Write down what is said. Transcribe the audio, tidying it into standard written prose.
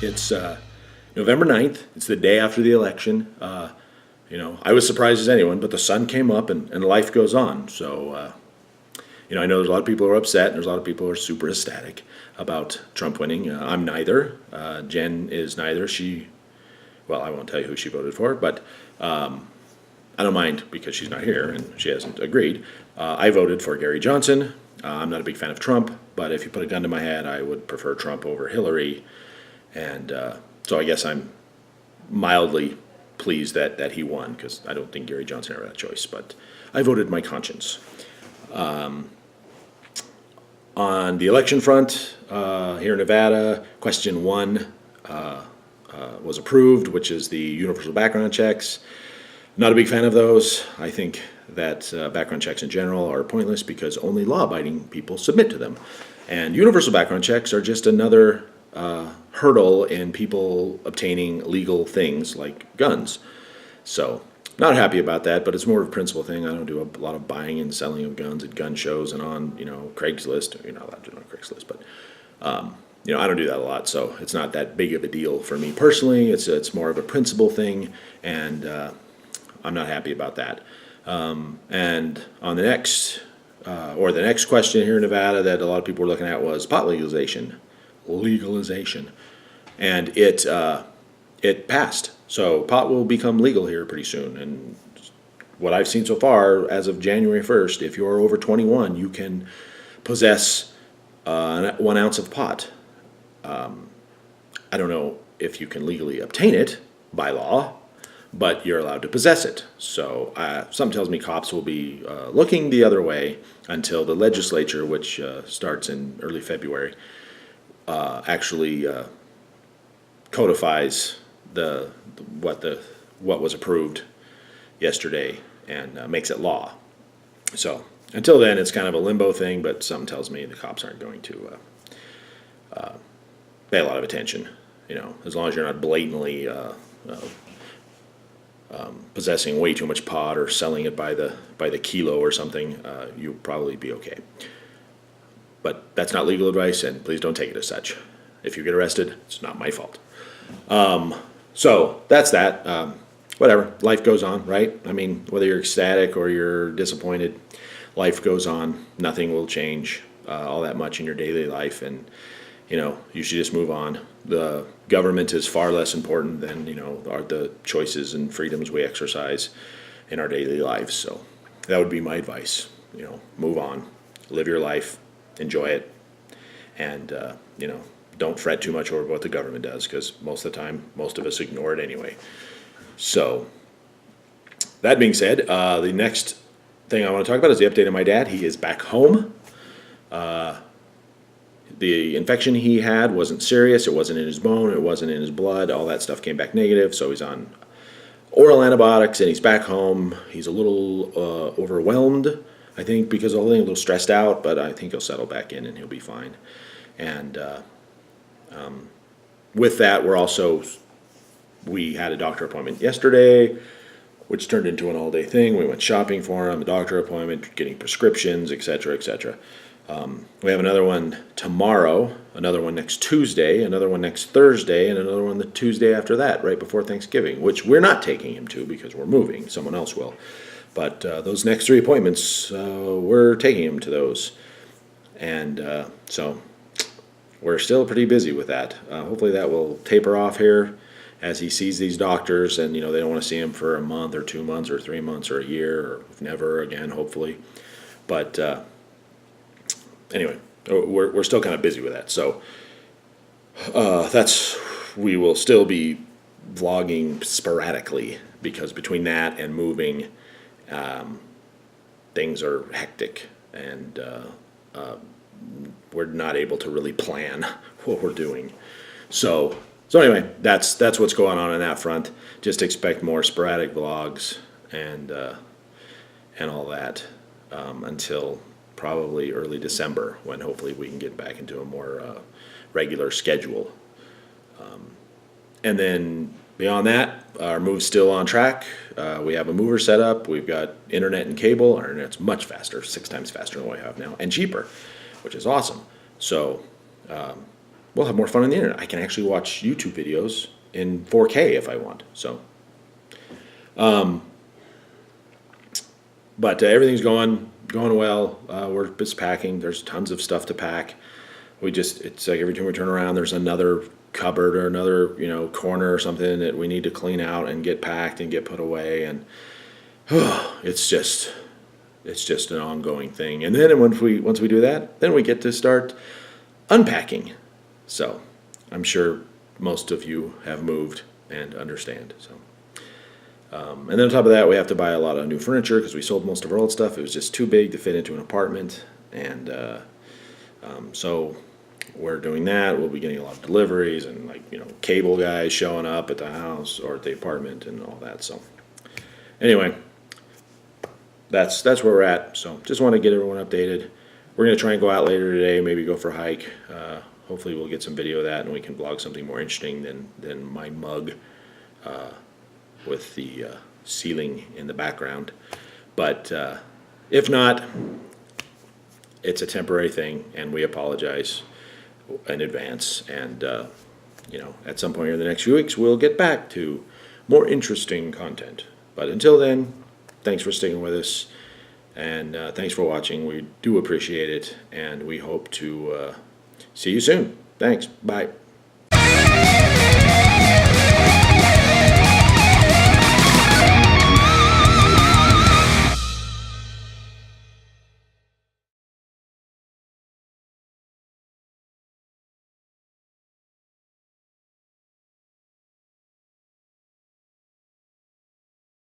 It's November 9th. It's the day after the election. I was surprised as anyone, but the sun came up and life goes on. So, I know there's a lot of people who are upset and there's a lot of people who are super ecstatic about Trump winning. I'm neither. Jen is neither. I won't tell you who she voted for, but I don't mind because she's not here and she hasn't agreed. I voted for Gary Johnson. I'm not a big fan of Trump, but if you put a gun to my head, I would prefer Trump over Hillary. And so I guess I'm mildly pleased that he won because I don't think Gary Johnson ever had a choice. But I voted my conscience. On the election front, here in Nevada, question 1 was approved, which is the universal background checks. Not a big fan of those. I think that background checks in general are pointless because only law-abiding people submit to them. And universal background checks are just another hurdle in people obtaining legal things like guns. So, not happy about that, but it's more of a principle thing. I don't do a lot of buying and selling of guns at gun shows and on, Craigslist. You're not allowed to do it on Craigslist, but I don't do that a lot, so it's not that big of a deal for me personally. It's more of a principle thing, and I'm not happy about that. And on the next question here in Nevada that a lot of people were looking at was pot legalization, and it passed. So pot will become legal here pretty soon. And what I've seen so far, as of January 1st, if you're over 21, you can possess 1 ounce of pot. I don't know if you can legally obtain it by law, but you're allowed to possess it. So something tells me cops will be looking the other way until the legislature, which starts in early February, actually codifies what was approved yesterday and makes it law. So until then, it's kind of a limbo thing, but something tells me the cops aren't going to pay a lot of attention. As long as you're not blatantly possessing way too much pot or selling it by the kilo or something, you'll probably be okay. But that's not legal advice, and please don't take it as such. If you get arrested, it's not my fault. So that's that. Whatever, life goes on, right? I mean, whether you're ecstatic or you're disappointed, life goes on. Nothing will change all that much in your daily life, and you should just move on. The government is far less important than the choices and freedoms we exercise in our daily lives. So that would be my advice. Move on, live your life, enjoy it, and don't fret too much over what the government does, because most of the time, most of us ignore it anyway. So, that being said, the next thing I want to talk about is the update on my dad. He is back home. The infection he had wasn't serious. It wasn't in his bone. It wasn't in his blood. All that stuff came back negative. So he's on oral antibiotics, and he's back home. He's a little overwhelmed, I think, because of the whole thing, a little stressed out, but I think he'll settle back in and he'll be fine. And with that, we had a doctor appointment yesterday, which turned into an all-day thing. We went shopping for him, a doctor appointment, getting prescriptions, etc., etc. We have another one tomorrow, another one next Tuesday, another one next Thursday, and another one the Tuesday after that, right before Thanksgiving, which we're not taking him to because we're moving. Someone else will. But those next 3 appointments, we're taking him to those. And so we're still pretty busy with that. Hopefully that will taper off here as he sees these doctors, and they don't want to see him for a month or 2 months or 3 months or a year or never again, hopefully. But anyway, we're still kind of busy with that. So we will still be vlogging sporadically because between that and moving, things are hectic, and we're not able to really plan what we're doing. So anyway, that's what's going on that front. Just expect more sporadic vlogs and all that until probably early December, when hopefully we can get back into a more regular schedule. And then beyond that, our move's still on track. We have a mover set up. We've got internet and cable. Our internet's much faster, 6 times faster than what we have now, and cheaper, which is awesome. So we'll have more fun on the internet. I can actually watch YouTube videos in 4K if I want. So, but everything's going well. We're just packing. There's tons of stuff to pack. It's like every time we turn around, there's another cupboard or another, corner or something that we need to clean out and get packed and get put away. And it's just an ongoing thing. And then once we do that, then we get to start unpacking. So I'm sure most of you have moved and understand. So, and then on top of that, we have to buy a lot of new furniture because we sold most of our old stuff. It was just too big to fit into an apartment. And so we're doing that. We'll be getting a lot of deliveries and cable guys showing up at the house or at the apartment and all that. So anyway, that's where we're at. So just want to get everyone updated. We're going to try and go out later today, maybe go for a hike. Hopefully we'll get some video of that and we can vlog something more interesting than my mug with the ceiling in the background. But if not, it's a temporary thing, and we apologize in advance. And at some point in the next few weeks, we'll get back to more interesting content. But until then, thanks for sticking with us, and thanks for watching. We do appreciate it, and we hope to see you soon. Thanks. Bye.